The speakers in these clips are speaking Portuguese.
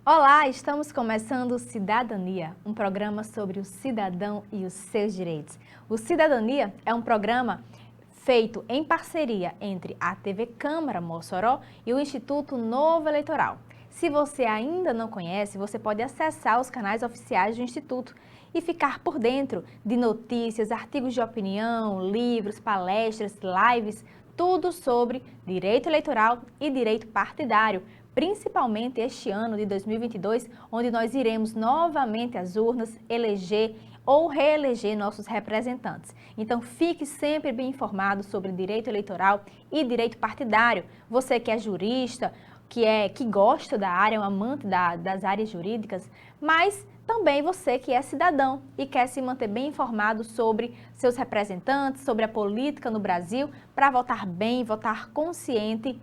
Olá, estamos começando Cidadania, um programa sobre o cidadão e os seus direitos. O Cidadania é um programa feito em parceria entre a TV Câmara Mossoró e o Instituto Novo Eleitoral. Se você ainda não conhece, você pode acessar os canais oficiais do Instituto e ficar por dentro de notícias, artigos de opinião, livros, palestras, lives, tudo sobre direito eleitoral e direito partidário, principalmente este ano de 2022, onde nós iremos novamente às urnas eleger ou reeleger nossos representantes. Então fique sempre bem informado sobre direito eleitoral e direito partidário. Você que é jurista, que gosta da área, é um amante das áreas jurídicas, mas também você que é cidadão e quer se manter bem informado sobre seus representantes, sobre a política no Brasil, para votar bem, votar consciente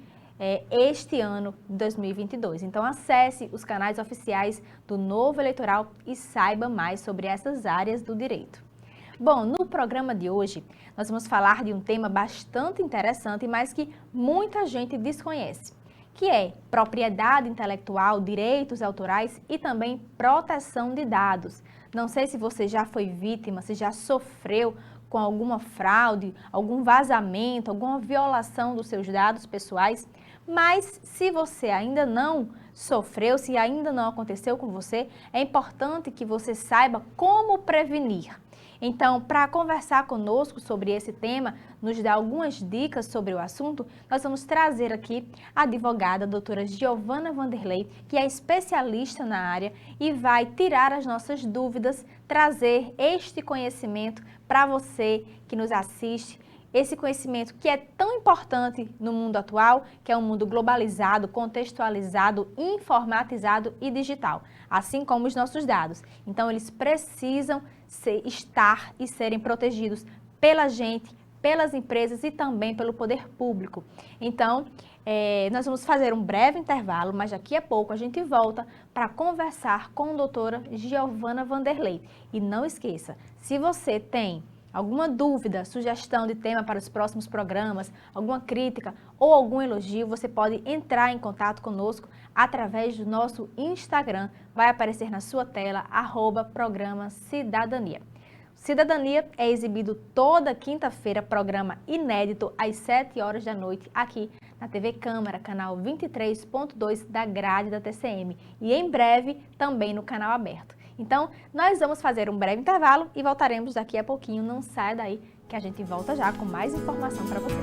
este ano de 2022. Então acesse os canais oficiais do Novo Eleitoral e saiba mais sobre essas áreas do direito. Bom, no programa de hoje nós vamos falar de um tema bastante interessante, mas que muita gente desconhece, que é propriedade intelectual, direitos autorais e também proteção de dados. Não sei se você já foi vítima, se já sofreu com alguma fraude, algum vazamento, alguma violação dos seus dados pessoais, mas se você ainda não sofreu, se ainda não aconteceu com você, é importante que você saiba como prevenir. Então, para conversar conosco sobre esse tema, nos dar algumas dicas sobre o assunto, nós vamos trazer aqui a advogada a doutora Giovana Vanderlei, que é especialista na área e vai tirar as nossas dúvidas, trazer este conhecimento para você que nos assiste, esse conhecimento que é tão importante no mundo atual, que é um mundo globalizado, contextualizado, informatizado e digital, assim como os nossos dados. Então, eles precisam estar e serem protegidos pela gente, pelas empresas e também pelo poder público. Então, nós vamos fazer um breve intervalo, mas daqui a pouco a gente volta para conversar com a doutora Giovana Vanderlei. E não esqueça, se você tem alguma dúvida, sugestão de tema para os próximos programas, alguma crítica ou algum elogio, você pode entrar em contato conosco através do nosso Instagram. Vai aparecer na sua tela, @programa Cidadania. Cidadania é exibido toda quinta-feira, programa inédito às 7 horas da noite, aqui na TV Câmara, canal 23.2 da grade da TCM. E em breve também no canal aberto. Então, nós vamos fazer um breve intervalo e voltaremos daqui a pouquinho. Não saia daí que a gente volta já com mais informação para você.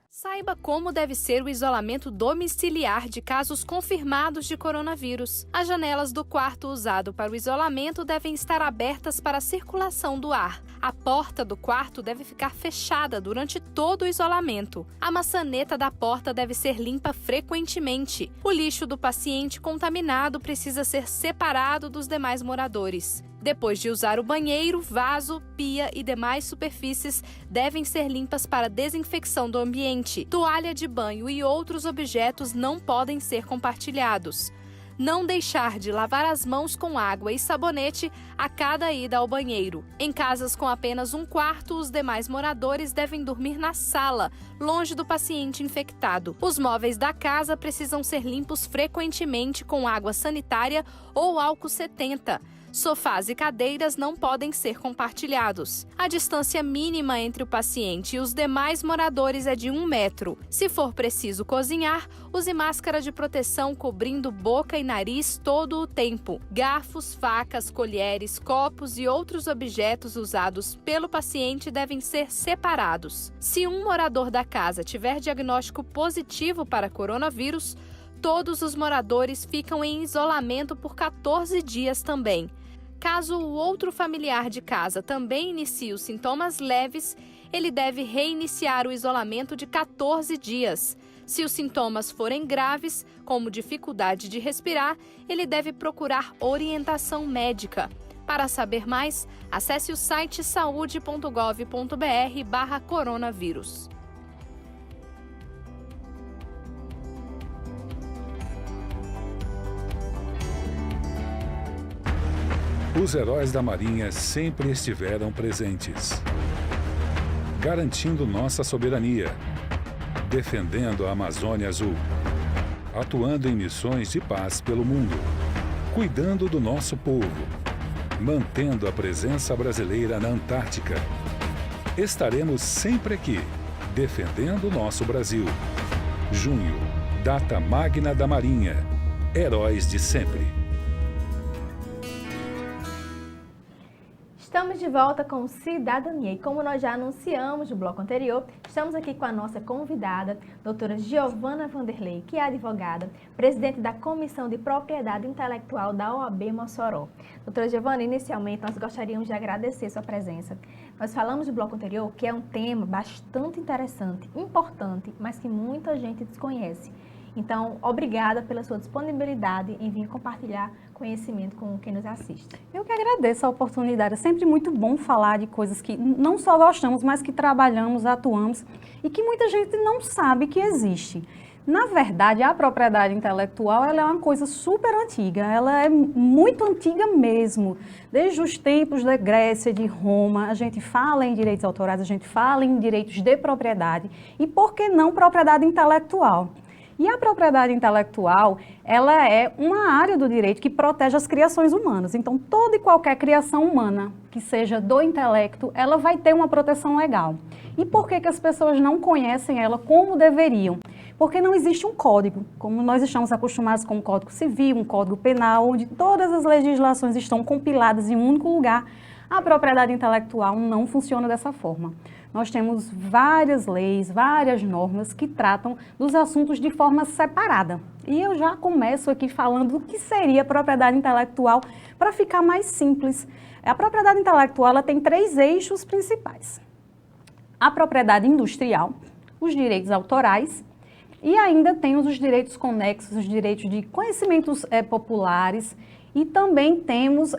Saiba como deve ser o isolamento domiciliar de casos confirmados de coronavírus. As janelas do quarto usado para o isolamento devem estar abertas para a circulação do ar. A porta do quarto deve ficar fechada durante todo o isolamento. A maçaneta da porta deve ser limpa frequentemente. O lixo do paciente contaminado precisa ser separado dos demais moradores. Depois de usar o banheiro, vaso, pia e demais superfícies devem ser limpas para desinfecção do ambiente. Toalha de banho e outros objetos não podem ser compartilhados. Não deixar de lavar as mãos com água e sabonete a cada ida ao banheiro. Em casas com apenas um quarto, os demais moradores devem dormir na sala, longe do paciente infectado. Os móveis da casa precisam ser limpos frequentemente com água sanitária ou álcool 70. Sofás e cadeiras não podem ser compartilhados. A distância mínima entre o paciente e os demais moradores é de 1 metro. Se for preciso cozinhar, use máscara de proteção cobrindo boca e nariz todo o tempo. Garfos, facas, colheres, copos e outros objetos usados pelo paciente devem ser separados. Se um morador da casa tiver diagnóstico positivo para coronavírus, todos os moradores ficam em isolamento por 14 dias também. Caso o outro familiar de casa também inicie os sintomas leves, ele deve reiniciar o isolamento de 14 dias. Se os sintomas forem graves, como dificuldade de respirar, ele deve procurar orientação médica. Para saber mais, acesse o site saude.gov.br/coronavírus. Os heróis da Marinha sempre estiveram presentes, garantindo nossa soberania, defendendo a Amazônia Azul. atuando em missões de paz pelo mundo, cuidando do nosso povo, mantendo a presença brasileira na Antártica. Estaremos sempre aqui, defendendo o nosso Brasil. Junho, data magna da Marinha. Heróis de sempre. Estamos de volta com Cidadania e como nós já anunciamos no bloco anterior, estamos aqui com a nossa convidada, doutora Giovana Vanderlei, que é advogada, presidente da Comissão de Propriedade Intelectual da OAB Mossoró. Doutora Giovana, inicialmente nós gostaríamos de agradecer sua presença. Nós falamos no bloco anterior que é um tema bastante interessante, importante, mas que muita gente desconhece. Então, obrigada pela sua disponibilidade em vir compartilhar conhecimento com quem nos assiste. Eu que agradeço a oportunidade. É sempre muito bom falar de coisas que não só gostamos, mas que trabalhamos, atuamos e que muita gente não sabe que existe. Na verdade, a propriedade intelectual ela é uma coisa super antiga, ela é muito antiga mesmo. Desde os tempos da Grécia, de Roma, a gente fala em direitos autorais, a gente fala em direitos de propriedade e, por que não, propriedade intelectual? E a propriedade intelectual, ela é uma área do direito que protege as criações humanas. Então, toda e qualquer criação humana, que seja do intelecto, ela vai ter uma proteção legal. E por que as pessoas não conhecem ela como deveriam? Porque não existe um código, como nós estamos acostumados com um código civil, um código penal, onde todas as legislações estão compiladas em um único lugar. A propriedade intelectual não funciona dessa forma. Nós temos várias leis, várias normas que tratam dos assuntos de forma separada. E eu já começo aqui falando do que seria propriedade intelectual para ficar mais simples. A propriedade intelectual ela tem 3 eixos principais. A propriedade industrial, os direitos autorais e ainda temos os direitos conexos, os direitos de conhecimentos populares. E também temos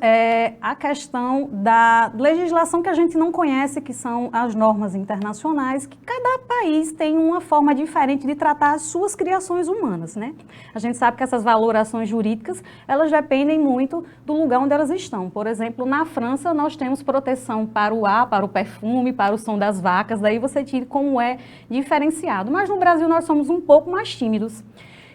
a questão da legislação que a gente não conhece, que são as normas internacionais, que cada país tem uma forma diferente de tratar as suas criações humanas, né? A gente sabe que essas valorações jurídicas, elas dependem muito do lugar onde elas estão. Por exemplo, na França, nós temos proteção para o ar, para o perfume, para o som das vacas, daí você tira como é diferenciado. Mas no Brasil nós somos um pouco mais tímidos.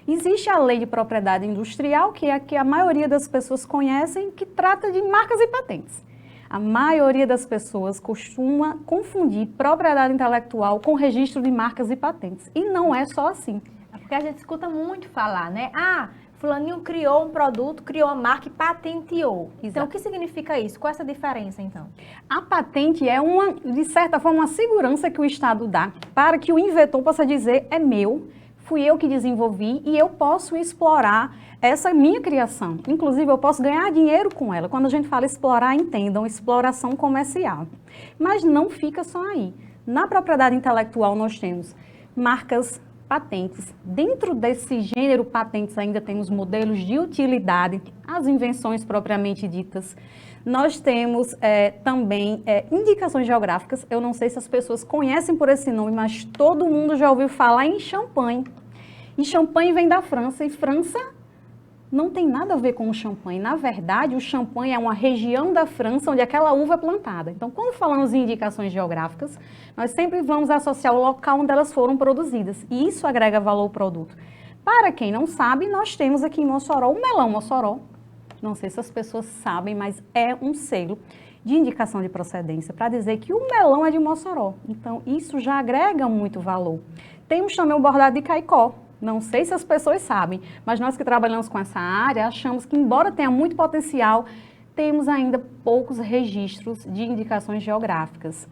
Existe a lei de propriedade industrial, que é a que a maioria das pessoas conhecem, que trata de marcas e patentes. A maioria das pessoas costuma confundir propriedade intelectual com registro de marcas e patentes. E não é só assim. É porque a gente escuta muito falar, né? Ah, fulaninho criou um produto, criou uma marca e patenteou. Exato. Então, o que significa isso? Qual é essa diferença, então? A patente é, de certa forma, uma segurança que o Estado dá para que o inventor possa dizer, é meu, fui eu que desenvolvi e eu posso explorar essa minha criação. Inclusive, eu posso ganhar dinheiro com ela. Quando a gente fala explorar, entendam, exploração comercial. Mas não fica só aí. Na propriedade intelectual, nós temos marcas, patentes. Dentro desse gênero patentes ainda temos modelos de utilidade, as invenções propriamente ditas. Nós temos também indicações geográficas. Eu não sei se as pessoas conhecem por esse nome, mas todo mundo já ouviu falar em champanhe. E champanhe vem da França, e França não tem nada a ver com o champanhe. Na verdade, o champanhe é uma região da França onde aquela uva é plantada. Então, quando falamos em indicações geográficas, nós sempre vamos associar o local onde elas foram produzidas. E isso agrega valor ao produto. Para quem não sabe, nós temos aqui em Mossoró o Melão Mossoró. Não sei se as pessoas sabem, mas é um selo de indicação de procedência para dizer que o melão é de Mossoró. Então, isso já agrega muito valor. Temos também o bordado de Caicó. Não sei se as pessoas sabem, mas nós que trabalhamos com essa área, achamos que, embora tenha muito potencial, temos ainda poucos registros de indicações geográficas.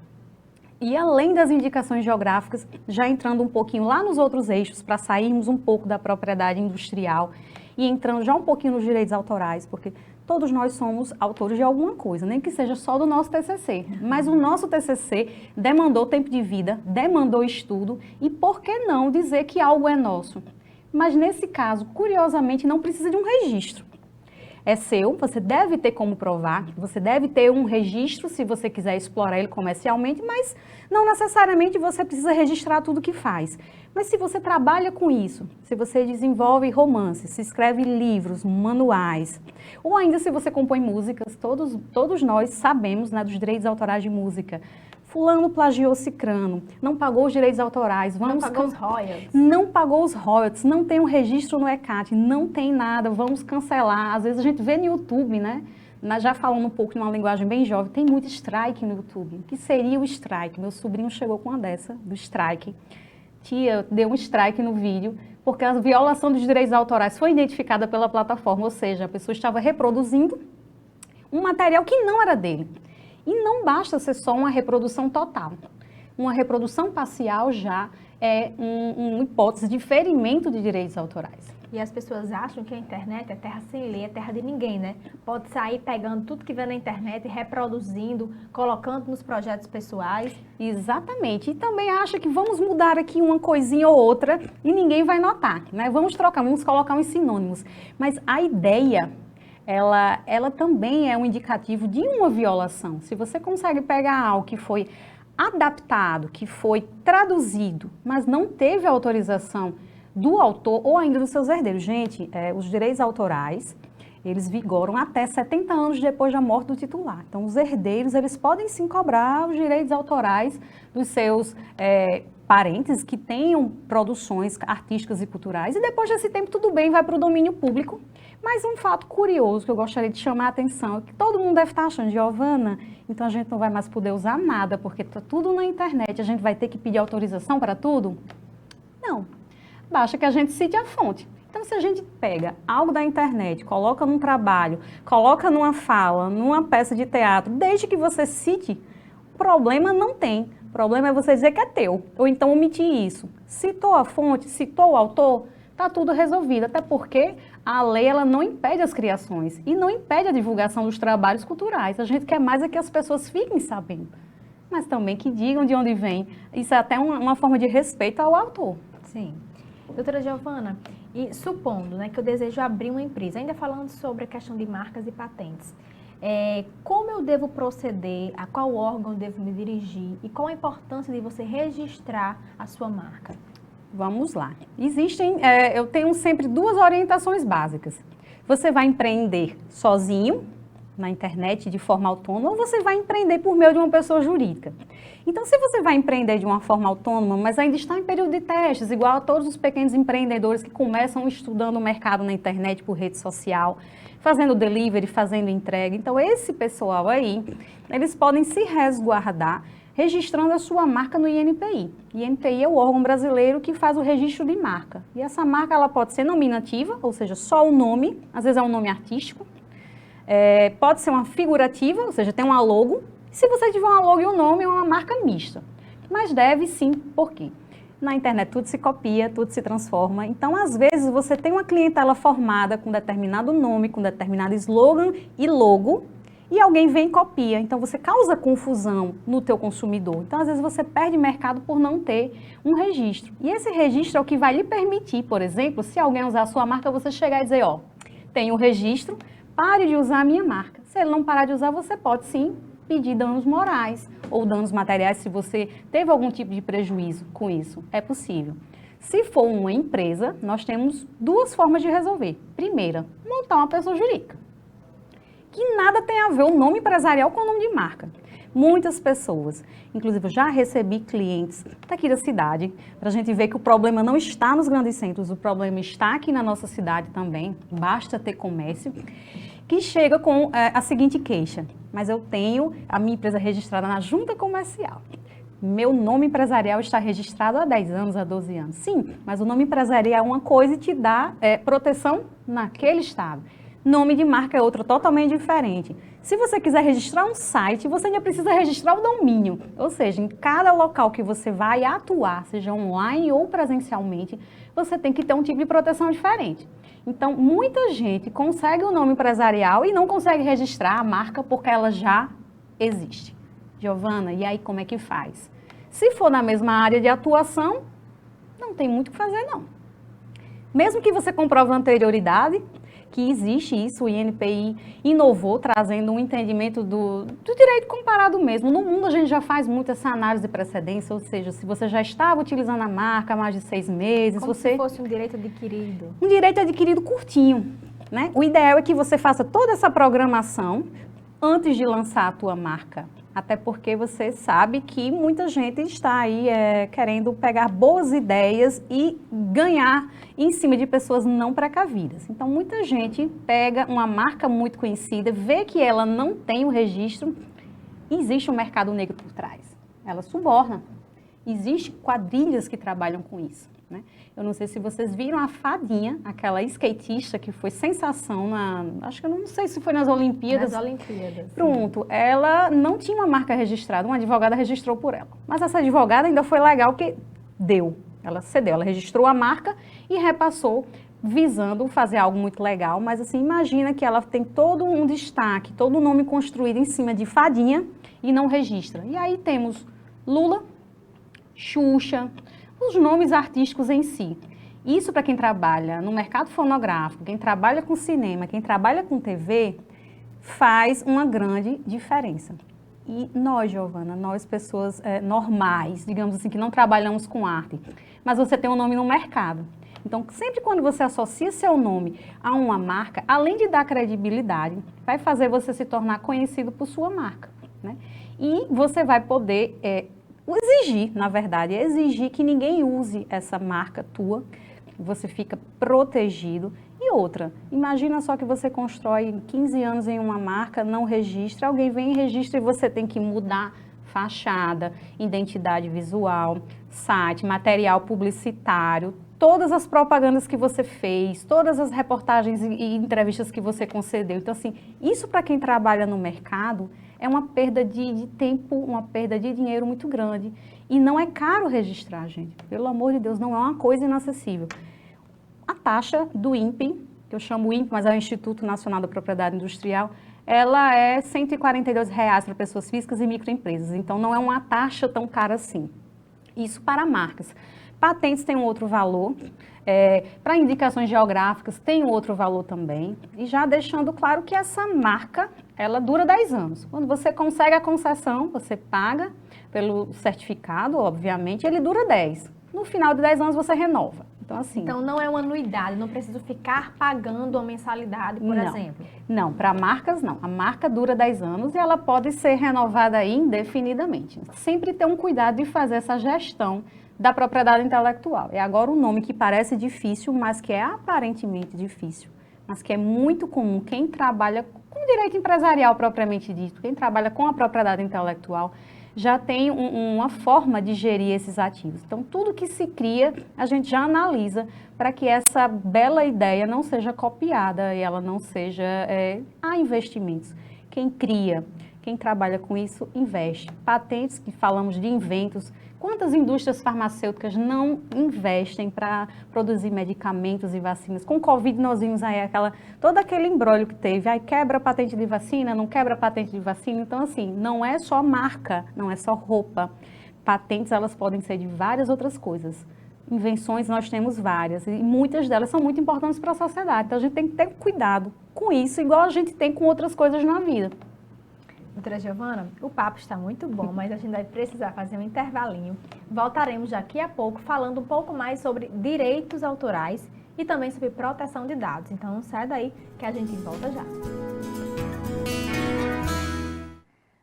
E além das indicações geográficas, já entrando um pouquinho lá nos outros eixos, para sairmos um pouco da propriedade industrial e entrando já um pouquinho nos direitos autorais, porque todos nós somos autores de alguma coisa, nem que seja só do nosso TCC. Mas o nosso TCC demandou tempo de vida, demandou estudo e por que não dizer que algo é nosso? Mas nesse caso, curiosamente, não precisa de um registro. É seu, você deve ter como provar, você deve ter um registro se você quiser explorar ele comercialmente, mas não necessariamente você precisa registrar tudo que faz. Mas se você trabalha com isso, se você desenvolve romances, se escreve livros, manuais, ou ainda se você compõe músicas, todos nós sabemos, né, dos direitos autorais de música. fulano plagiou cicrano, não pagou os direitos autorais, Não pagou os royalties. não pagou os royalties, não tem um registro no ECAT, não tem nada, vamos cancelar. Às vezes a gente vê no YouTube, né? Já falando um pouco de uma linguagem bem jovem, tem muito strike no YouTube. O que seria o strike? Meu sobrinho chegou com uma dessa, do strike. Tia, deu um strike no vídeo, porque a violação dos direitos autorais foi identificada pela plataforma, ou seja, a pessoa estava reproduzindo um material que não era dele. E não basta ser só uma reprodução total. Uma reprodução parcial já é uma hipótese de ferimento de direitos autorais. E as pessoas acham que a internet é terra sem lei, é terra de ninguém, né? Pode sair pegando tudo que vê na internet e reproduzindo, colocando nos projetos pessoais. Exatamente. E também acha que vamos mudar aqui uma coisinha ou outra e ninguém vai notar, né? Vamos trocar, vamos colocar uns sinônimos. Mas a ideia, ela também é um indicativo de uma violação. Se você consegue pegar algo que foi adaptado, que foi traduzido, mas não teve autorização do autor ou ainda dos seus herdeiros. Gente, os direitos autorais, eles vigoram até 70 anos depois da morte do titular. Então, os herdeiros, eles podem sim cobrar os direitos autorais dos seus parentes que tenham produções artísticas e culturais. E depois desse tempo, tudo bem, vai para o domínio público. Mas um fato curioso que eu gostaria de chamar a atenção é que todo mundo deve estar achando, Giovana, então a gente não vai mais poder usar nada, porque está tudo na internet, a gente vai ter que pedir autorização para tudo? Não. Basta que a gente cite a fonte. Então, se a gente pega algo da internet, coloca num trabalho, coloca numa fala, numa peça de teatro, desde que você cite, problema não tem. O problema é você dizer que é teu, ou então omitir isso. Citou a fonte, citou o autor, está tudo resolvido. Até porque a lei ela não impede as criações e não impede a divulgação dos trabalhos culturais. A gente quer mais é que as pessoas fiquem sabendo, mas também que digam de onde vem. Isso é até uma forma de respeito ao autor. Sim. Doutora Giovana, e supondo, né, que eu desejo abrir uma empresa, ainda falando sobre a questão de marcas e patentes, como eu devo proceder, a qual órgão eu devo me dirigir e qual a importância de você registrar a sua marca? Vamos lá. Eu tenho sempre duas orientações básicas. Você vai empreender sozinho, na internet, de forma autônoma, ou você vai empreender por meio de uma pessoa jurídica. Então, se você vai empreender de uma forma autônoma, mas ainda está em período de testes, igual a todos os pequenos empreendedores que começam estudando o mercado na internet por rede social, fazendo delivery, fazendo entrega. Então, esse pessoal aí, eles podem se resguardar registrando a sua marca no INPI. INPI é o órgão brasileiro que faz o registro de marca. E essa marca ela pode ser nominativa, ou seja, só o nome, às vezes é um nome artístico. Pode ser uma figurativa, ou seja, tem uma logo. Se você tiver uma logo e um nome, é uma marca mista. Mas deve sim, por quê? Na internet tudo se copia, tudo se transforma. Então, às vezes, você tem uma clientela formada com determinado nome, com determinado slogan e logo, e alguém vem e copia. Então, você causa confusão no teu consumidor. Então, às vezes, você perde mercado por não ter um registro. E esse registro é o que vai lhe permitir, por exemplo, se alguém usar a sua marca, você chegar e dizer, ó, tem o registro, pare de usar a minha marca. Se ele não parar de usar, você pode sim pedir danos morais ou danos materiais se você teve algum tipo de prejuízo com isso. É possível. Se for uma empresa, nós temos duas formas de resolver. Primeira, montar uma pessoa jurídica, que nada tem a ver o nome empresarial com o nome de marca. Muitas pessoas, inclusive eu já recebi clientes daqui da cidade, para a gente ver que o problema não está nos grandes centros, o problema está aqui na nossa cidade também, basta ter comércio, que chega com a seguinte queixa: mas eu tenho a minha empresa registrada na junta comercial. Meu nome empresarial está registrado há 10 anos, há 12 anos. Sim, mas o nome empresarial é uma coisa e te dá proteção naquele estado. Nome de marca é outra totalmente diferente. Se você quiser registrar um site, você ainda precisa registrar o domínio. Ou seja, em cada local que você vai atuar, seja online ou presencialmente, você tem que ter um tipo de proteção diferente. Então, muita gente consegue o nome empresarial e não consegue registrar a marca porque ela já existe. Giovana, e aí como é que faz? Se for na mesma área de atuação, não tem muito o que fazer, não. Mesmo que você comprove a anterioridade, que existe isso, o INPI inovou, trazendo um entendimento do direito comparado mesmo. No mundo, a gente já faz muito essa análise de precedência, ou seja, se você já estava utilizando a marca há mais de 6 meses... Como se fosse um direito adquirido. Um direito adquirido curtinho, né? O ideal é que você faça toda essa programação antes de lançar a tua marca Até porque você sabe que muita gente está aí querendo pegar boas ideias e ganhar em cima de pessoas não precavidas. Então, muita gente pega uma marca muito conhecida, vê que ela não tem o registro, existe um mercado negro por trás. Ela suborna. Existem quadrilhas que trabalham com isso, né? Eu não sei se vocês viram a Fadinha, aquela skatista que foi sensação acho que eu não sei se foi nas Olimpíadas. Nas Olimpíadas. Pronto, ela não tinha uma marca registrada, uma advogada registrou por ela. Mas essa advogada ainda foi legal que ela cedeu, ela registrou a marca e repassou visando fazer algo muito legal. Mas assim, imagina que ela tem todo um destaque, todo um nome construído em cima de Fadinha e não registra. E aí temos Lula, Xuxa, os nomes artísticos em si. Isso para quem trabalha no mercado fonográfico, quem trabalha com cinema, quem trabalha com TV, faz uma grande diferença. E nós, Giovana, nós pessoas normais, digamos assim, que não trabalhamos com arte, mas você tem um nome no mercado. Então, sempre quando você associa seu nome a uma marca, além de dar credibilidade, vai fazer você se tornar conhecido por sua marca, né? E você vai poder exigir que ninguém use essa marca tua, você fica protegido. E outra, imagina só que você constrói 15 anos em uma marca, não registra, alguém vem e registra e você tem que mudar fachada, identidade visual, site, material publicitário, todas as propagandas que você fez, todas as reportagens e entrevistas que você concedeu. Então, assim, isso para quem trabalha no mercado é uma perda de tempo, uma perda de dinheiro muito grande. E não é caro registrar, gente. Pelo amor de Deus, não é uma coisa inacessível. A taxa do INPE, que eu chamo INPE, mas é o Instituto Nacional da Propriedade Industrial, ela é R$ 142 para pessoas físicas e microempresas. Então, não é uma taxa tão cara assim. Isso para marcas. Patentes tem um outro valor, para indicações geográficas tem um outro valor também, e já deixando claro que essa marca, ela dura 10 anos. Quando você consegue a concessão, você paga pelo certificado, obviamente, ele dura 10. No final de 10 anos você renova. Então, assim, então não é uma anuidade, não preciso ficar pagando uma mensalidade, por exemplo. Não, para marcas não. A marca dura 10 anos e ela pode ser renovada aí indefinidamente. Sempre ter um cuidado de fazer essa gestão da propriedade intelectual. É agora um nome que parece difícil, mas que é aparentemente difícil, mas que é muito comum. Quem trabalha com direito empresarial propriamente dito, quem trabalha com a propriedade intelectual, já tem uma forma de gerir esses ativos. Então, tudo que se cria, a gente já analisa para que essa bela ideia não seja copiada e ela não seja... há investimentos. Quem cria, quem trabalha com isso, investe. Patentes, que falamos de inventos. Quantas indústrias farmacêuticas não investem para produzir medicamentos e vacinas? Com o Covid nós vimos aí todo aquele imbróglio que teve. Aí quebra a patente de vacina, não quebra a patente de vacina. Então, assim, não é só marca, não é só roupa. Patentes, elas podem ser de várias outras coisas. Invenções nós temos várias e muitas delas são muito importantes para a sociedade. Então, a gente tem que ter cuidado com isso, igual a gente tem com outras coisas na vida. Doutora Giovana, o papo está muito bom, mas a gente vai precisar fazer um intervalinho. Voltaremos daqui a pouco falando um pouco mais sobre direitos autorais e também sobre proteção de dados. Então não sai daí que a gente volta já.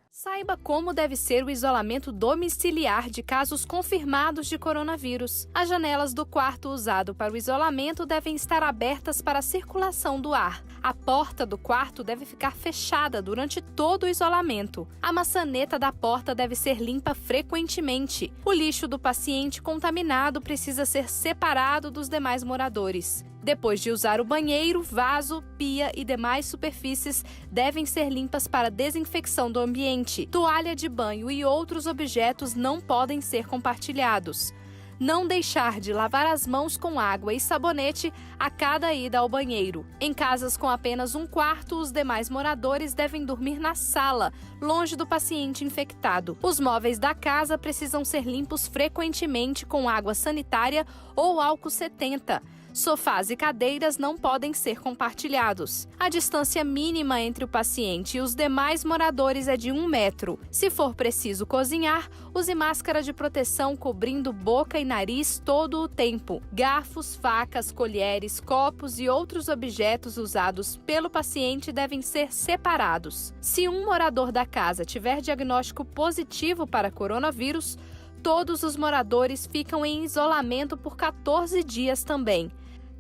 Saiba como deve ser o isolamento domiciliar de casos confirmados de coronavírus. As janelas do quarto usado para o isolamento devem estar abertas para a circulação do ar. A porta do quarto deve ficar fechada durante todo o isolamento. A maçaneta da porta deve ser limpa frequentemente. O lixo do paciente contaminado precisa ser separado dos demais moradores. Depois de usar o banheiro, vaso, pia e demais superfícies devem ser limpas para desinfecção do ambiente. Toalha de banho e outros objetos não podem ser compartilhados. Não deixar de lavar as mãos com água e sabonete a cada ida ao banheiro. Em casas com apenas um quarto, os demais moradores devem dormir na sala, longe do paciente infectado. Os móveis da casa precisam ser limpos frequentemente com água sanitária ou álcool 70. Sofás e cadeiras não podem ser compartilhados. A distância mínima entre o paciente e os demais moradores é de 1 metro. Se for preciso cozinhar, use máscara de proteção cobrindo boca e nariz todo o tempo. Garfos, facas, colheres, copos e outros objetos usados pelo paciente devem ser separados. Se um morador da casa tiver diagnóstico positivo para coronavírus, todos os moradores ficam em isolamento por 14 dias também.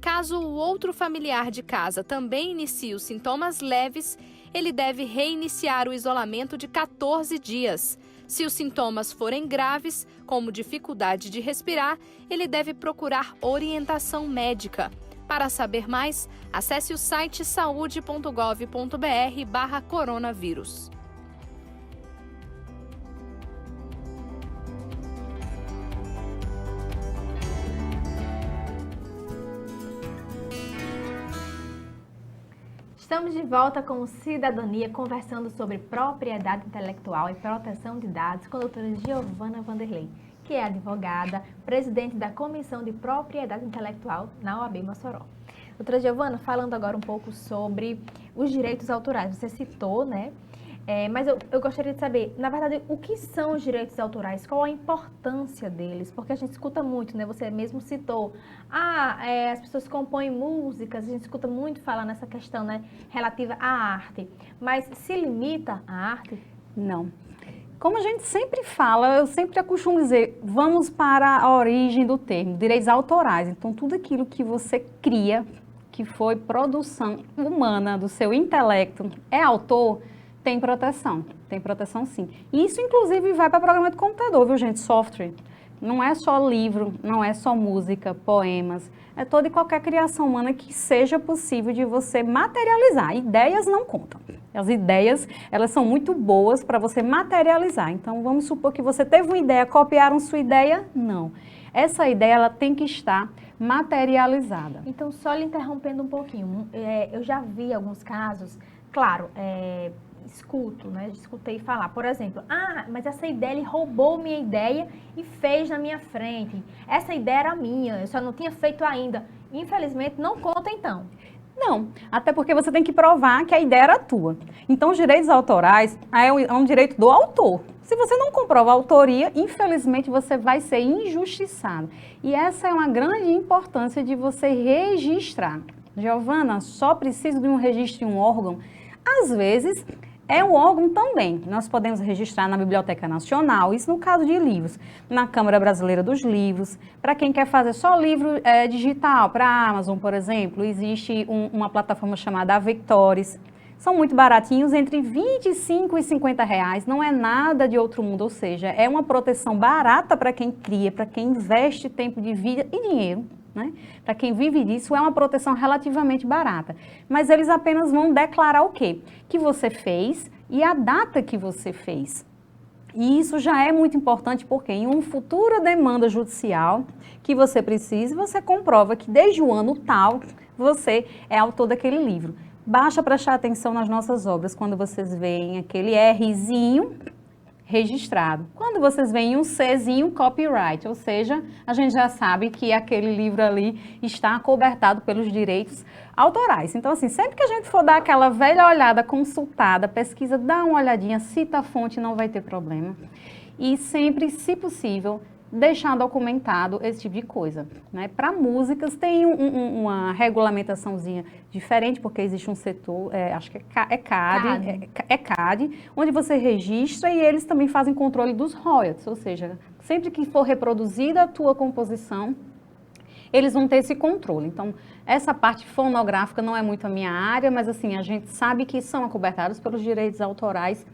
Caso o outro familiar de casa também inicie os sintomas leves, ele deve reiniciar o isolamento de 14 dias. Se os sintomas forem graves, como dificuldade de respirar, ele deve procurar orientação médica. Para saber mais, acesse o site saude.gov.br/coronavírus. Estamos de volta com o Cidadania, conversando sobre propriedade intelectual e proteção de dados com a doutora Giovana Vanderlei, que é advogada, presidente da Comissão de Propriedade Intelectual na OAB Mossoró. Doutora Giovana, falando agora um pouco sobre os direitos autorais, você citou, né? Mas eu gostaria de saber, na verdade, o que são os direitos autorais? Qual a importância deles? Porque a gente escuta muito, né? Você mesmo citou, as pessoas compõem músicas, a gente escuta muito falar nessa questão, né, relativa à arte. Mas se limita à arte? Não. Como a gente sempre fala, eu sempre costumo dizer, vamos para a origem do termo, direitos autorais. Então, tudo aquilo que você cria, que foi produção humana do seu intelecto, é autor, tem proteção sim. Isso, inclusive, vai para programa de computador, viu, gente? Software. Não é só livro, não é só música, poemas. É toda e qualquer criação humana que seja possível de você materializar. Ideias não contam. As ideias, elas são muito boas para você materializar. Então, vamos supor que você teve uma ideia, copiaram sua ideia? Não. Essa ideia, ela tem que estar materializada. Então, só lhe interrompendo um pouquinho, eu já vi alguns casos, claro, escutei falar, por exemplo, mas essa ideia, ele roubou minha ideia e fez na minha frente. Essa ideia era minha, eu só não tinha feito ainda. Infelizmente, não conta então. Não, até porque você tem que provar que a ideia era tua. Então, os direitos autorais é um direito do autor. Se você não comprova a autoria, infelizmente, você vai ser injustiçado. E essa é uma grande importância de você registrar. Giovana, só precisa de um registro em um órgão? Às vezes, é um órgão também. Nós podemos registrar na Biblioteca Nacional, isso no caso de livros, na Câmara Brasileira dos Livros. Para quem quer fazer só livro digital, para a Amazon, por exemplo, existe uma plataforma chamada Avectores. São muito baratinhos, entre R$25 e R$50, não é nada de outro mundo, ou seja, é uma proteção barata para quem cria, para quem investe tempo de vida e dinheiro. Né? Para quem vive disso, é uma proteção relativamente barata. Mas eles apenas vão declarar o quê? Que você fez e a data que você fez. E isso já é muito importante porque em uma futura demanda judicial que você precise, você comprova que desde o ano tal, você é autor daquele livro. Basta prestar atenção nas nossas obras, quando vocês veem aquele Rzinho registrado. Quando vocês veem um Czinho, copyright, ou seja, a gente já sabe que aquele livro ali está acobertado pelos direitos autorais. Então, assim, sempre que a gente for dar aquela velha olhada, consultada, pesquisa, dá uma olhadinha, cita a fonte, não vai ter problema. E sempre, se possível, deixar documentado esse tipo de coisa. Né? Para músicas tem uma regulamentaçãozinha diferente, porque existe um setor, acho que é CAD, onde você registra e eles também fazem controle dos royalties, ou seja, sempre que for reproduzida a tua composição, eles vão ter esse controle. Então, essa parte fonográfica não é muito a minha área, mas assim, a gente sabe que são acobertados pelos direitos autorais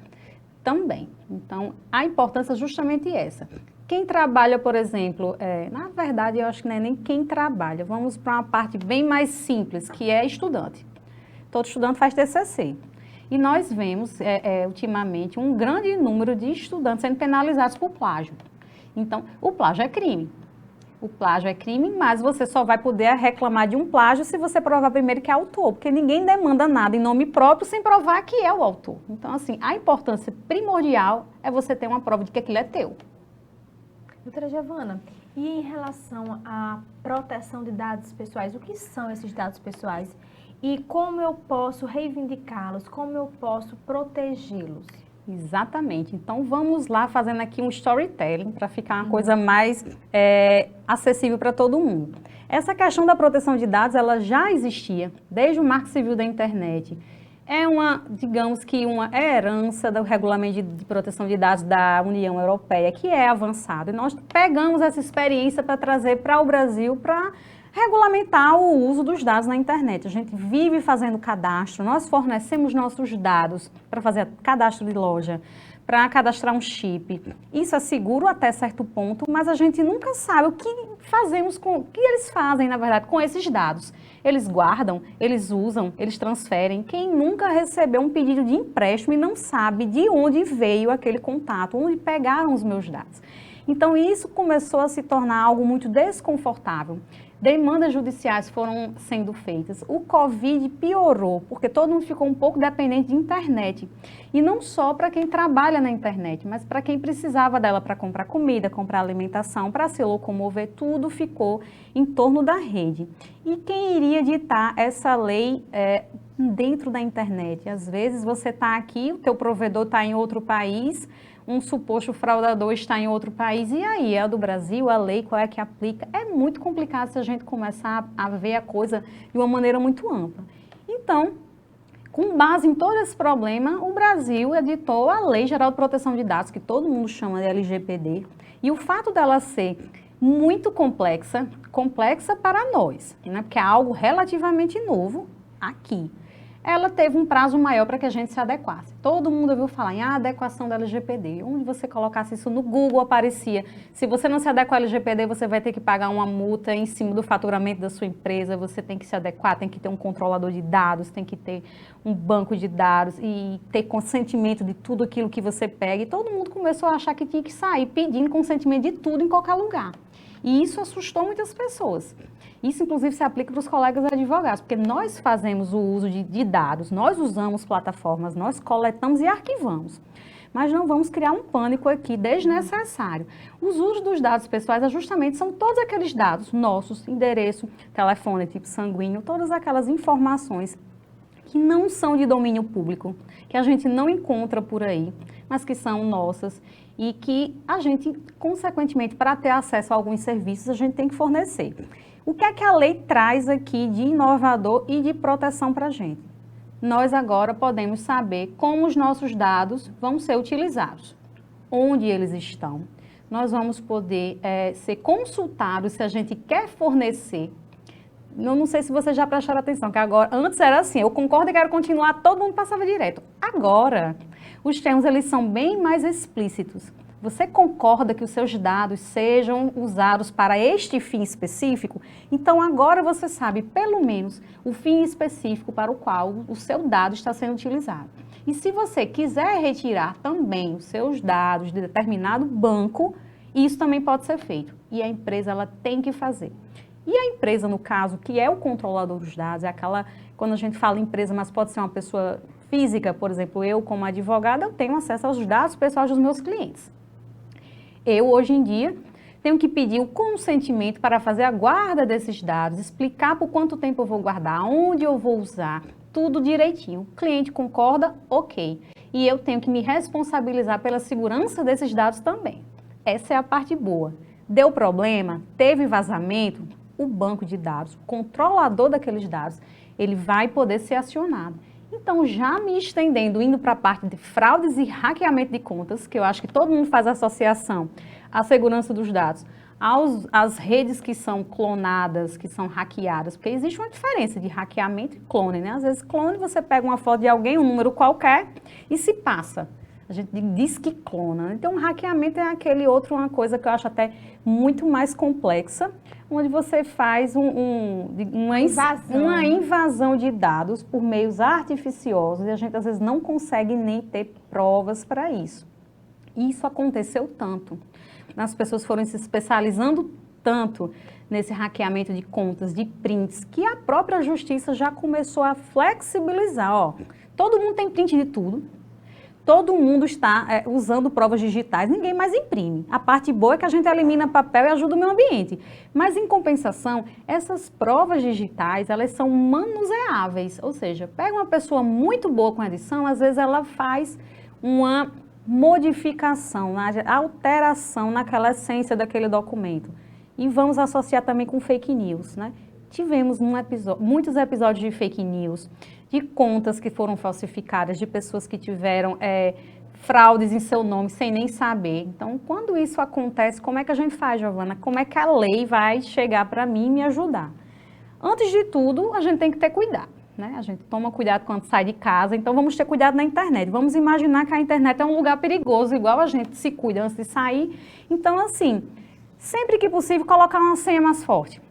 também. Então, a importância é justamente essa. Quem trabalha, por exemplo, na verdade, eu acho que não é nem quem trabalha. Vamos para uma parte bem mais simples, que é estudante. Todo estudante faz TCC. E nós vemos, ultimamente, um grande número de estudantes sendo penalizados por plágio. Então, o plágio é crime. O plágio é crime, mas você só vai poder reclamar de um plágio se você provar primeiro que é autor, porque ninguém demanda nada em nome próprio sem provar que é o autor. Então, assim, a importância primordial é você ter uma prova de que aquilo é teu. Doutora Giovana, E em relação à proteção de dados pessoais, o que são esses dados pessoais? E como eu posso reivindicá-los? Como eu posso protegê-los? Exatamente. Então, vamos lá fazendo aqui um storytelling para ficar uma coisa mais acessível para todo mundo. Essa questão da proteção de dados, ela já existia desde o Marco Civil da Internet. É digamos que uma herança do Regulamento de Proteção de Dados da União Europeia, que é avançado. E nós pegamos essa experiência para trazer para o Brasil, para regulamentar o uso dos dados na internet. A gente vive fazendo cadastro, nós fornecemos nossos dados para fazer cadastro de loja, para cadastrar um chip. Isso é seguro até certo ponto, mas a gente nunca sabe o que eles fazem, na verdade, com esses dados. Eles guardam, eles usam, eles transferem. Quem nunca recebeu um pedido de empréstimo e não sabe de onde veio aquele contato, onde pegaram os meus dados. Então, isso começou a se tornar algo muito desconfortável. Demandas judiciais foram sendo feitas. O Covid piorou, porque todo mundo ficou um pouco dependente de internet. E não só para quem trabalha na internet, mas para quem precisava dela para comprar comida, comprar alimentação, para se locomover, tudo ficou em torno da rede. E quem iria ditar essa lei dentro da internet? Às vezes você está aqui, o teu provedor está em outro país, um suposto fraudador está em outro país, e aí, é do Brasil, a lei, qual é que aplica? É muito complicado se a gente começar a ver a coisa de uma maneira muito ampla. Então, com base em todo esse problema, o Brasil editou a Lei Geral de Proteção de Dados, que todo mundo chama de LGPD, e o fato dela ser muito complexa para nós, né? Porque é algo relativamente novo aqui. Ela teve um prazo maior para que a gente se adequasse. Todo mundo ouviu falar em adequação da LGPD. Onde você colocasse isso no Google, aparecia. Se você não se adequar à LGPD, você vai ter que pagar uma multa em cima do faturamento da sua empresa, você tem que se adequar, tem que ter um controlador de dados, tem que ter um banco de dados e ter consentimento de tudo aquilo que você pega. E todo mundo começou a achar que tinha que sair pedindo consentimento de tudo em qualquer lugar. E isso assustou muitas pessoas. Isso, inclusive, se aplica para os colegas advogados, porque nós fazemos o uso de dados, nós usamos plataformas, nós coletamos e arquivamos. Mas não vamos criar um pânico aqui desnecessário. Os usos dos dados pessoais justamente são todos aqueles dados nossos, endereço, telefone, tipo sanguíneo, todas aquelas informações que não são de domínio público, que a gente não encontra por aí, mas que são nossas e que a gente, consequentemente, para ter acesso a alguns serviços, a gente tem que fornecer. O que é que a lei traz aqui de inovador e de proteção para a gente? Nós agora podemos saber como os nossos dados vão ser utilizados, onde eles estão. Nós vamos poder ser consultados se a gente quer fornecer. Eu não sei se vocês já prestaram atenção, que agora, antes era assim, eu concordo e quero continuar, todo mundo passava direto. Agora, os termos eles são bem mais explícitos. Você concorda que os seus dados sejam usados para este fim específico? Então, agora você sabe, pelo menos, o fim específico para o qual o seu dado está sendo utilizado. E se você quiser retirar também os seus dados de determinado banco, isso também pode ser feito. E a empresa ela tem que fazer. E a empresa, no caso, que é o controlador dos dados, é aquela, quando a gente fala empresa, mas pode ser uma pessoa física, por exemplo, eu como advogada, eu tenho acesso aos dados pessoais dos meus clientes. Eu, hoje em dia, tenho que pedir o consentimento para fazer a guarda desses dados, explicar por quanto tempo eu vou guardar, onde eu vou usar, tudo direitinho. O cliente concorda, ok. E eu tenho que me responsabilizar pela segurança desses dados também. Essa é a parte boa. Deu problema, teve vazamento, o banco de dados, o controlador daqueles dados, ele vai poder ser acionado. Então, já me estendendo, indo para a parte de fraudes e hackeamento de contas, que eu acho que todo mundo faz associação à segurança dos dados, às redes que são clonadas, que são hackeadas, porque existe uma diferença de hackeamento e clone, né? Às vezes, clone, você pega uma foto de alguém, um número qualquer, e se passa. A gente diz que clona. Então, hackeamento é aquele outro, uma coisa que eu acho até muito mais complexa, onde você faz uma invasão de dados por meios artificiosos e a gente às vezes não consegue nem ter provas para isso. Isso aconteceu tanto. As pessoas foram se especializando tanto nesse hackeamento de contas, de prints, que a própria justiça já começou a flexibilizar. Ó, todo mundo tem print de tudo. todo mundo está usando provas digitais, ninguém mais imprime. A parte boa é que a gente elimina papel e ajuda o meio ambiente. Mas, em compensação, essas provas digitais, elas são manuseáveis. Ou seja, pega uma pessoa muito boa com edição, às vezes ela faz uma modificação, alteração naquela essência daquele documento. E vamos associar também com fake news, né? Tivemos muitos episódios de fake news, de contas que foram falsificadas, de pessoas que tiveram fraudes em seu nome sem nem saber. Então, quando isso acontece, como é que a gente faz, Giovana? Como é que a lei vai chegar para mim e me ajudar? Antes de tudo, a gente tem que ter cuidado, né? A gente toma cuidado quando sai de casa, então vamos ter cuidado na internet. Vamos imaginar que a internet é um lugar perigoso, igual a gente se cuida antes de sair. Então, assim, sempre que possível, colocar uma senha mais forte.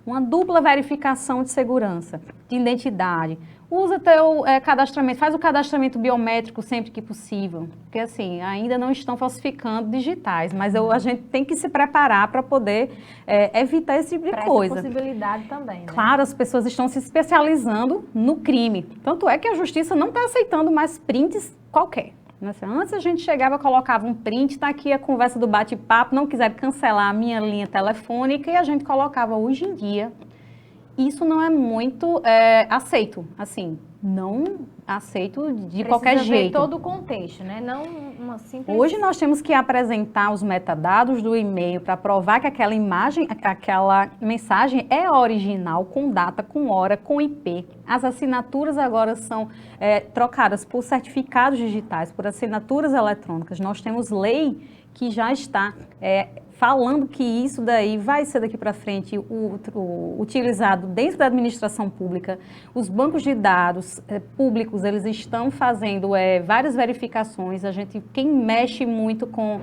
Uma dupla verificação de segurança, de identidade. Usa teu cadastramento, faz o cadastramento biométrico sempre que possível, porque assim, ainda não estão falsificando digitais, mas a gente tem que se preparar para poder evitar esse tipo de coisa. Essa possibilidade também, né? Claro, as pessoas estão se especializando no crime, tanto é que a justiça não está aceitando mais prints qualquer. Antes a gente chegava, colocava um print, está aqui a conversa do bate-papo, não quiser cancelar a minha linha telefônica e a gente colocava. Hoje em dia, isso não é muito aceito, assim, não aceito de qualquer jeito. Precisa ver todo o contexto, né? Não uma simples... Hoje nós temos que apresentar os metadados do e-mail para provar que aquela imagem, aquela mensagem é original, com data, com hora, com IP. As assinaturas agora são trocadas por certificados digitais, por assinaturas eletrônicas. Nós temos lei que já está falando que isso daí vai ser daqui para frente utilizado dentro da administração pública. Os bancos de dados públicos, eles estão fazendo várias verificações. Quem mexe muito com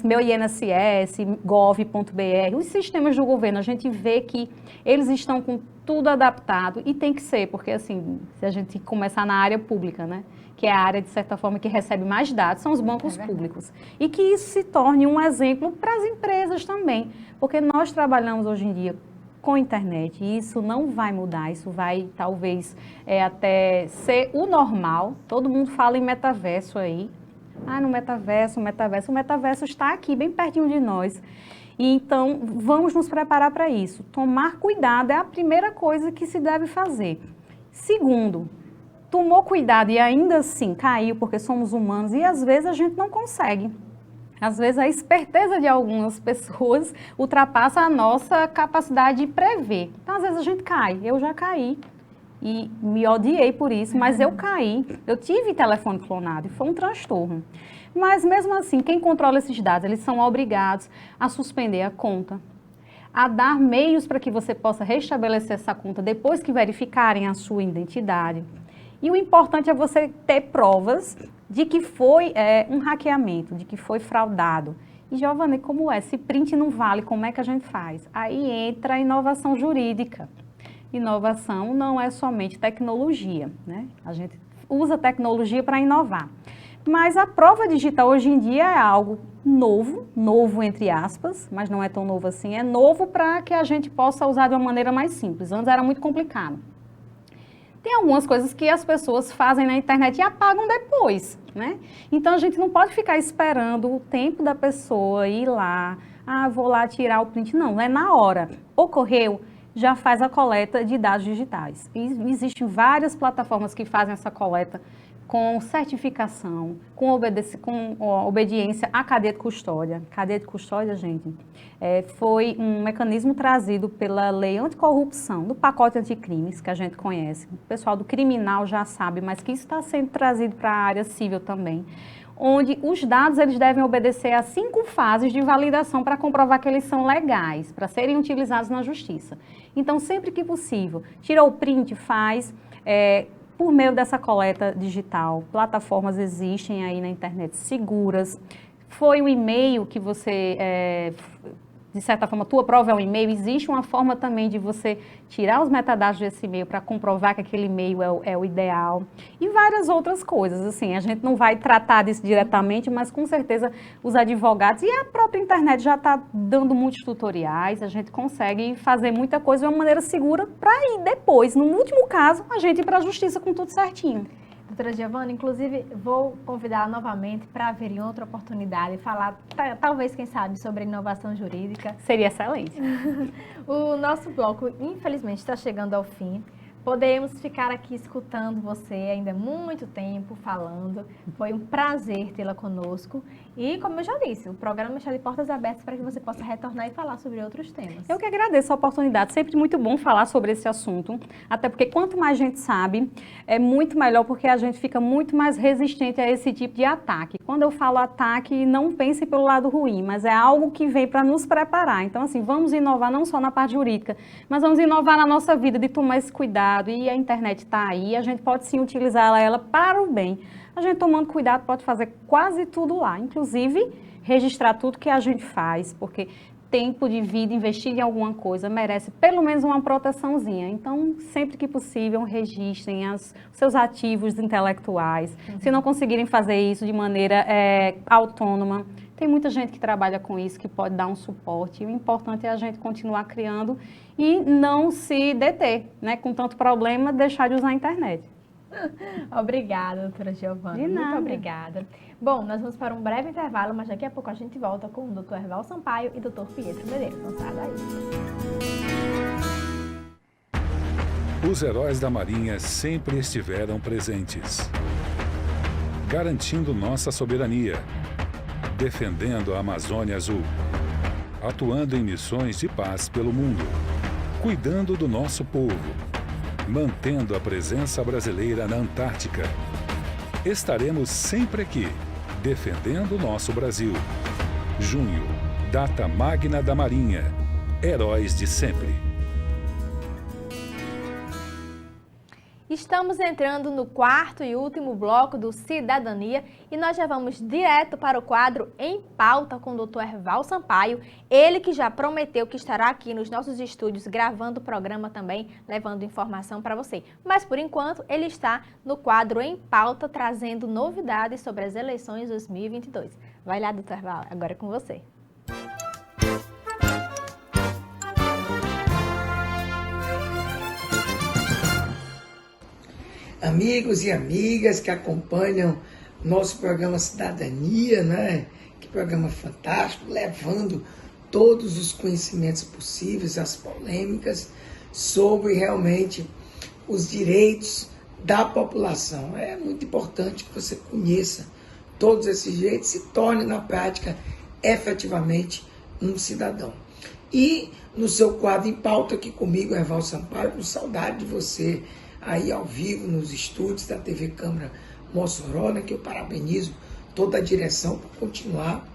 meu INSS, gov.br, os sistemas do governo, a gente vê que eles estão com tudo adaptado e tem que ser, porque assim, se a gente começar na área pública, né? Que é a área, de certa forma, que recebe mais dados, são os bancos públicos. E que isso se torne um exemplo para as empresas também, porque nós trabalhamos hoje em dia com internet e isso não vai mudar, isso vai talvez até ser o normal. Todo mundo fala em metaverso aí. No metaverso, o metaverso está aqui, bem pertinho de nós. E então, vamos nos preparar para isso. Tomar cuidado é a primeira coisa que se deve fazer. Segundo, tomou cuidado e ainda assim caiu, porque somos humanos e às vezes a gente não consegue. Às vezes a esperteza de algumas pessoas ultrapassa a nossa capacidade de prever. Então às vezes a gente cai, eu já caí e me odiei por isso, mas eu caí, eu tive telefone clonado e foi um transtorno. Mas mesmo assim, quem controla esses dados, eles são obrigados a suspender a conta, a dar meios para que você possa restabelecer essa conta depois que verificarem a sua identidade. E o importante é você ter provas de que foi um hackeamento, de que foi fraudado. E, Giovana, como é? Se print não vale, como é que a gente faz? Aí entra a inovação jurídica. Inovação não é somente tecnologia, né? A gente usa tecnologia para inovar. Mas a prova digital hoje em dia é algo novo entre aspas, mas não é tão novo assim, é novo para que a gente possa usar de uma maneira mais simples. Antes era muito complicado. Tem algumas coisas que as pessoas fazem na internet e apagam depois, né? Então a gente não pode ficar esperando o tempo da pessoa ir lá, vou lá tirar o print. Não, é na hora. Ocorreu, já faz a coleta de dados digitais. E existem várias plataformas que fazem essa coleta com certificação, com obediência à cadeia de custódia. Cadeia de custódia, gente, foi um mecanismo trazido pela lei anticorrupção, do pacote anticrimes, que a gente conhece. O pessoal do criminal já sabe, mas que isso está sendo trazido para a área civil também, onde os dados eles devem obedecer a 5 fases de validação para comprovar que eles são legais, para serem utilizados na justiça. Então, sempre que possível, tira o print, faz... por meio dessa coleta digital, plataformas existem aí na internet seguras. Foi um e-mail que você, de certa forma, tua prova é um e-mail. Existe uma forma também de você tirar os metadados desse e-mail para comprovar que aquele e-mail é o ideal. E várias outras coisas, assim, a gente não vai tratar disso diretamente, mas com certeza os advogados e a própria internet já está dando muitos tutoriais, a gente consegue fazer muita coisa de uma maneira segura para ir depois, no último caso, a gente ir para a justiça com tudo certinho. Doutora Giovana, inclusive vou convidá-la novamente para vir em outra oportunidade e falar, talvez, quem sabe, sobre inovação jurídica. Seria excelente. O nosso bloco, infelizmente, está chegando ao fim. Podemos ficar aqui escutando você ainda muito tempo falando. Foi um prazer tê-la conosco. E, como eu já disse, o programa está de portas abertas para que você possa retornar e falar sobre outros temas. Eu que agradeço a oportunidade. Sempre muito bom falar sobre esse assunto. Até porque quanto mais gente sabe, é muito melhor, porque a gente fica muito mais resistente a esse tipo de ataque. Quando eu falo ataque, não pense pelo lado ruim, mas é algo que vem para nos preparar. Então, assim, vamos inovar não só na parte jurídica, mas vamos inovar na nossa vida, de tomar esse cuidado. E a internet está aí, a gente pode sim utilizar ela para o bem. A gente tomando cuidado pode fazer quase tudo lá, inclusive registrar tudo que a gente faz, porque tempo de vida, investir em alguma coisa, merece pelo menos uma proteçãozinha. Então, sempre que possível, registrem os seus ativos intelectuais. Se não conseguirem fazer isso de maneira autônoma, tem muita gente que trabalha com isso, que pode dar um suporte. O importante é a gente continuar criando e não se deter, né? Com tanto problema, deixar de usar a internet. Obrigada, doutora Giovana. De nada. Muito obrigada. Bom, nós vamos para um breve intervalo, mas daqui a pouco a gente volta com o doutor Herval Sampaio e o doutor Pietro Medeiros. Não sai daí. Os heróis da Marinha sempre estiveram presentes, garantindo nossa soberania, defendendo a Amazônia Azul, atuando em missões de paz pelo mundo, cuidando do nosso povo, mantendo a presença brasileira na Antártica. Estaremos sempre aqui, defendendo o nosso Brasil. Junho, data magna da Marinha. Heróis de sempre. Estamos entrando no quarto e último bloco do Cidadania e nós já vamos direto para o quadro Em Pauta com o Dr. Herval Sampaio, ele que já prometeu que estará aqui nos nossos estúdios gravando o programa também, levando informação para você. Mas por enquanto ele está no quadro Em Pauta trazendo novidades sobre as eleições 2022. Vai lá, Dr. Herval, agora é com você. Amigos e amigas que acompanham nosso programa Cidadania, né? Que programa fantástico, levando todos os conhecimentos possíveis, as polêmicas sobre realmente os direitos da população. É muito importante que você conheça todos esses direitos e se torne na prática efetivamente um cidadão. E no seu quadro Em Pauta aqui comigo, Herval Sampaio, com saudade de você aí ao vivo nos estúdios da TV Câmara Mossoró, né, que eu parabenizo toda a direção por continuar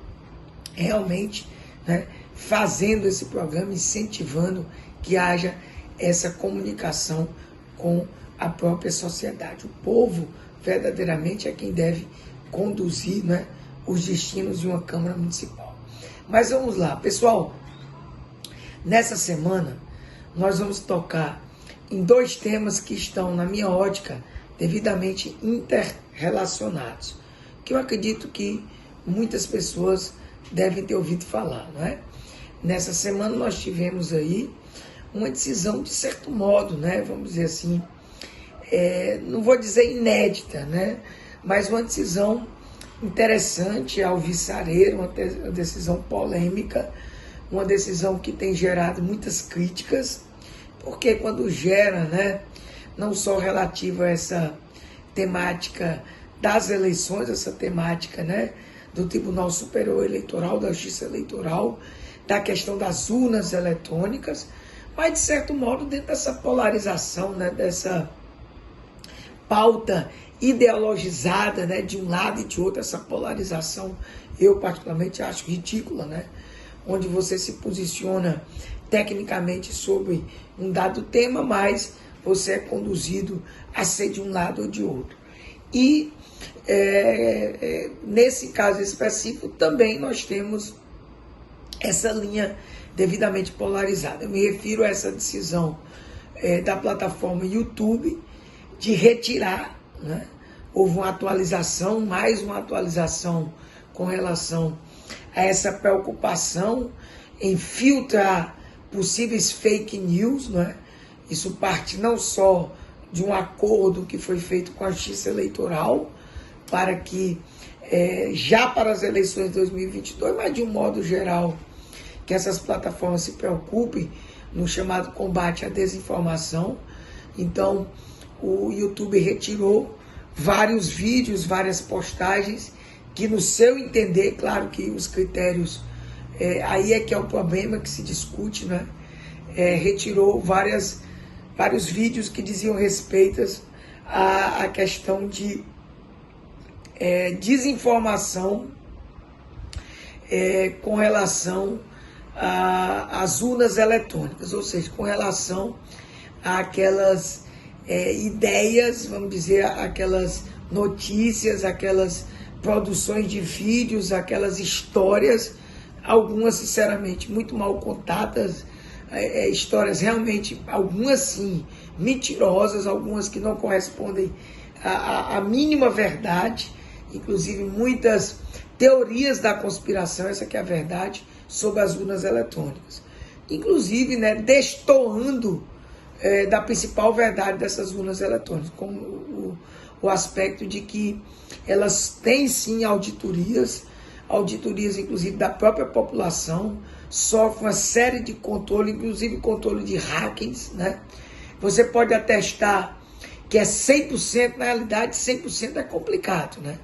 realmente, né, fazendo esse programa, incentivando que haja essa comunicação com a própria sociedade. O povo verdadeiramente é quem deve conduzir, né, os destinos de uma Câmara Municipal. Mas vamos lá, pessoal, nessa semana nós vamos tocar em dois temas que estão, na minha ótica, devidamente interrelacionados, que eu acredito que muitas pessoas devem ter ouvido falar, não é? Nessa semana nós tivemos aí uma decisão, de certo modo, né, vamos dizer assim, não vou dizer inédita, né, mas uma decisão interessante, alvissareira, uma decisão polêmica, uma decisão que tem gerado muitas críticas, porque quando gera, né, não só relativa a essa temática das eleições, essa temática, né, do Tribunal Superior Eleitoral, da Justiça Eleitoral, da questão das urnas eletrônicas, mas de certo modo dentro dessa polarização, né, dessa pauta ideologizada, né, de um lado e de outro, essa polarização, eu particularmente acho ridícula, né, onde você se posiciona tecnicamente sobre um dado tema, mas você é conduzido a ser de um lado ou de outro. E nesse caso específico também nós temos essa linha devidamente polarizada. Eu me refiro a essa decisão da plataforma YouTube de retirar, né? Houve uma atualização, mais uma atualização com relação a essa preocupação em filtrar possíveis fake news, né? Isso parte não só de um acordo que foi feito com a Justiça Eleitoral para que, já para as eleições de 2022, mas de um modo geral, que essas plataformas se preocupem no chamado combate à desinformação. Então, o YouTube retirou vários vídeos, várias postagens, que no seu entender, claro que os critérios, aí é que é o problema que se discute, né? Retirou vários vídeos que diziam respeito à questão de desinformação com relação às urnas eletrônicas, ou seja, com relação àquelas ideias, vamos dizer, aquelas notícias, aquelas produções de vídeos, aquelas histórias, algumas sinceramente muito mal contadas, histórias realmente, algumas sim, mentirosas, algumas que não correspondem à mínima verdade, inclusive muitas teorias da conspiração, essa que é a verdade, sobre as urnas eletrônicas. Inclusive, né, destoando da principal verdade dessas urnas eletrônicas, como o aspecto de que elas têm sim auditorias inclusive da própria população, sofrem uma série de controle, inclusive controle de hackings, né? Você pode atestar que é 100%, na realidade 100% é complicado, né?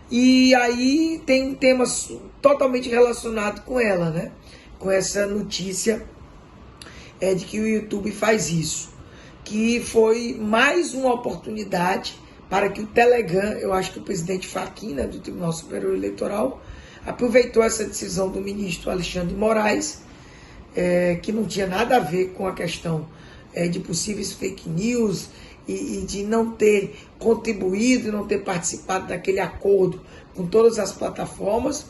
E aí tem um tema totalmente relacionado com ela, né? Com essa notícia de que o YouTube faz isso, que foi mais uma oportunidade para que o Telegram, eu acho que o presidente Fachin, né, do Tribunal Superior Eleitoral, aproveitou essa decisão do ministro Alexandre de Moraes, que não tinha nada a ver com a questão de possíveis fake news e de não ter contribuído, não ter participado daquele acordo com todas as plataformas,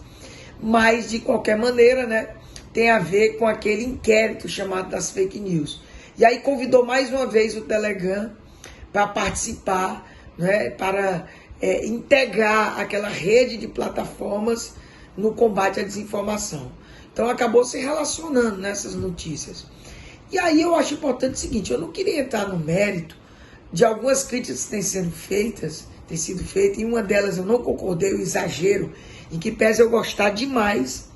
mas de qualquer maneira, né, tem a ver com aquele inquérito chamado das fake news. E aí convidou mais uma vez o Telegram para participar, né, para integrar aquela rede de plataformas no combate à desinformação. Então acabou se relacionando nessas notícias. E aí eu acho importante o seguinte, eu não queria entrar no mérito de algumas críticas que têm sido feitas, e uma delas eu não concordei, o exagero, em que pese eu gostar demais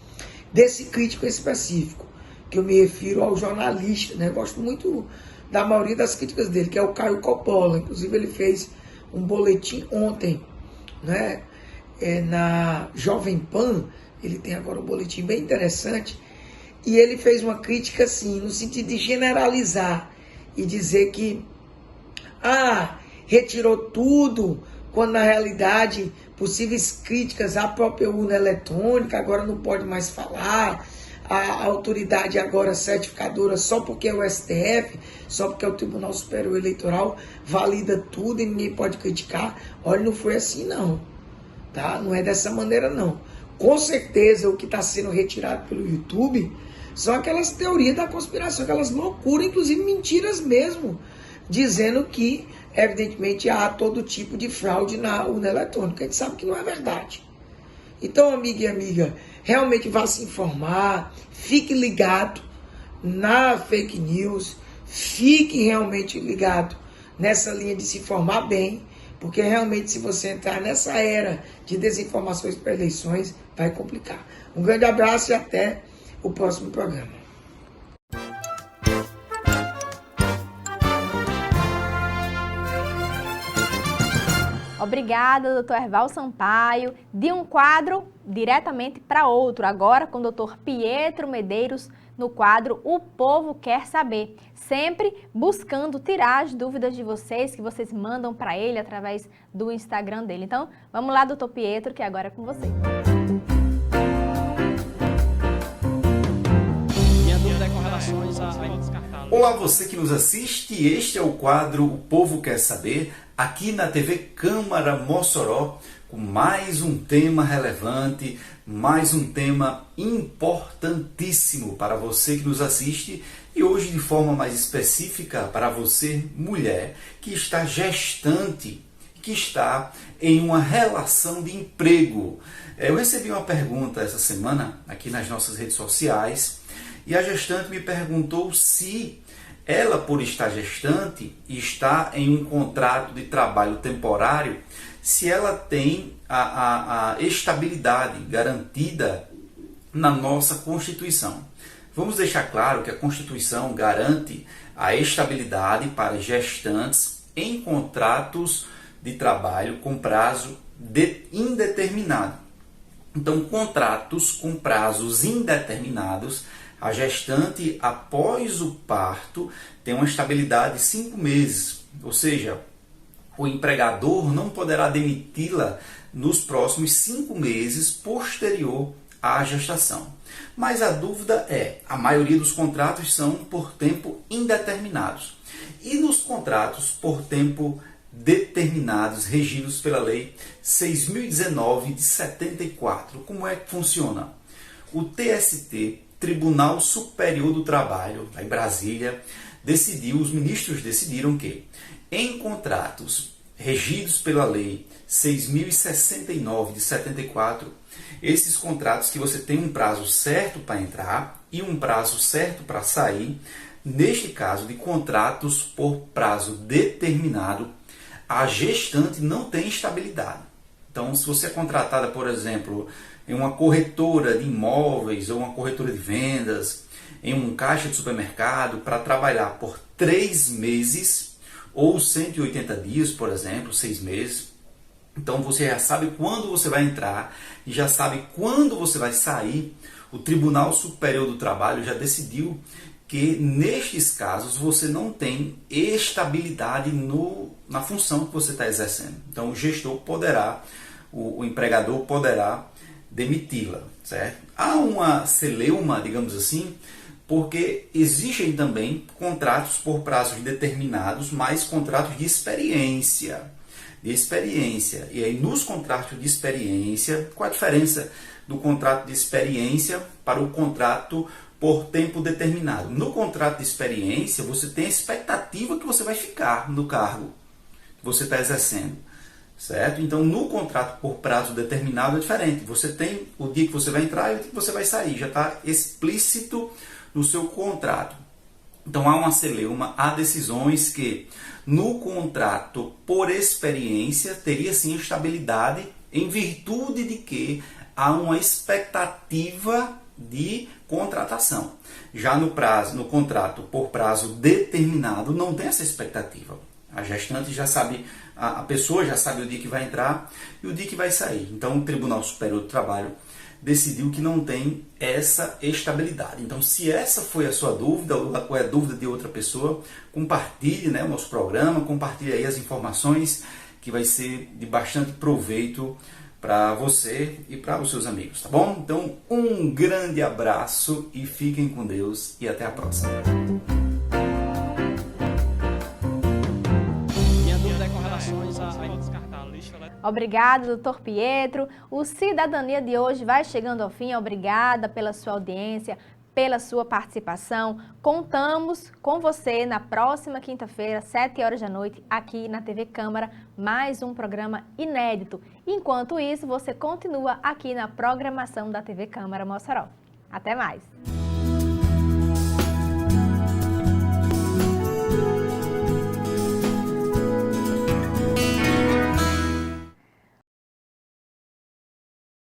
desse crítico específico, que eu me refiro ao jornalista, né? Eu gosto muito da maioria das críticas dele, que é o Caio Coppola. Inclusive ele fez um boletim ontem, né? Na Jovem Pan, ele tem agora um boletim bem interessante, e ele fez uma crítica assim, no sentido de generalizar e dizer que retirou tudo, quando na realidade possíveis críticas à própria urna eletrônica, agora não pode mais falar, a autoridade agora certificadora, só porque é o STF, só porque é o Tribunal Superior Eleitoral, valida tudo e ninguém pode criticar. Olha, não foi assim não, tá? Não é dessa maneira não. Com certeza o que está sendo retirado pelo YouTube são aquelas teorias da conspiração, aquelas loucuras, inclusive mentiras mesmo, dizendo que, evidentemente, há todo tipo de fraude na urna eletrônica. A gente sabe que não é verdade. Então, amiga e amiga, realmente vá se informar, fique ligado na fake news, fique realmente ligado nessa linha de se informar bem, porque realmente se você entrar nessa era de desinformações para eleições, vai complicar. Um grande abraço e até o próximo programa. Obrigada, doutor Erval Sampaio. De um quadro diretamente para outro, agora com o doutor Pietro Medeiros, no quadro O Povo Quer Saber. Sempre buscando tirar as dúvidas de vocês, que vocês mandam para ele através do Instagram dele. Então, vamos lá, doutor Pietro, que agora é com você. Minha dúvida é com relação a descartável. Olá, você que nos assiste. Este é o quadro O Povo Quer Saber, aqui na TV Câmara Mossoró, com mais um tema relevante, mais um tema importantíssimo para você que nos assiste e hoje de forma mais específica para você, mulher, que está gestante, que está em uma relação de emprego. Eu recebi uma pergunta essa semana aqui nas nossas redes sociais e a gestante me perguntou se ela, por estar gestante e estar em um contrato de trabalho temporário, se ela tem a estabilidade garantida na nossa Constituição. Vamos deixar claro que a Constituição garante a estabilidade para gestantes em contratos de trabalho com prazo indeterminado. Então, contratos com prazos indeterminados, a gestante, após o parto, tem uma estabilidade de 5 meses, ou seja, o empregador não poderá demiti-la nos próximos 5 meses posterior à gestação. Mas a dúvida é, a maioria dos contratos são por tempo indeterminados. E nos contratos por tempo determinados, regidos pela Lei 6.019 de 74, como é que funciona? O TST, Tribunal Superior do Trabalho, lá em Brasília, os ministros decidiram que, em contratos regidos pela Lei 6.069 de 74, esses contratos que você tem um prazo certo para entrar e um prazo certo para sair, neste caso de contratos por prazo determinado, a gestante não tem estabilidade. Então, se você é contratada, por exemplo, em uma corretora de imóveis ou uma corretora de vendas, em um caixa de supermercado, para trabalhar por 3 meses ou 180 dias, por exemplo, 6 meses, então você já sabe quando você vai entrar e já sabe quando você vai sair. O Tribunal Superior do Trabalho já decidiu que nestes casos você não tem estabilidade na função que você está exercendo. Então o gestor poderá, o empregador poderá demiti-la, certo? Há uma celeuma, digamos assim, porque existem também contratos por prazos determinados, mas contratos de experiência. E aí nos contratos de experiência, qual a diferença do contrato de experiência para o contrato por tempo determinado? No contrato de experiência, você tem a expectativa que você vai ficar no cargo que você está exercendo, certo? Então, no contrato por prazo determinado é diferente. Você tem o dia que você vai entrar e o dia que você vai sair. Já está explícito no seu contrato. Então, há uma celeuma, há decisões que no contrato por experiência teria sim estabilidade em virtude de que há uma expectativa de contratação. Já no contrato por prazo determinado não tem essa expectativa. A gestante já sabe, a pessoa já sabe o dia que vai entrar e o dia que vai sair. Então o Tribunal Superior do Trabalho decidiu que não tem essa estabilidade. Então, se essa foi a sua dúvida ou é a dúvida de outra pessoa, compartilhe, né, o nosso programa, compartilhe aí as informações que vai ser de bastante proveito para você e para os seus amigos, tá bom? Então, um grande abraço e fiquem com Deus e até a próxima. Minha dúvida é com relação a descartar a lista, né? Obrigado, Dr. Pietro. O Cidadania de hoje vai chegando ao fim. Obrigada pela sua audiência, pela sua participação. Contamos com você na próxima quinta-feira, 7 horas da noite, aqui na TV Câmara, mais um programa inédito. Enquanto isso, você continua aqui na programação da TV Câmara Mossoró. Até mais!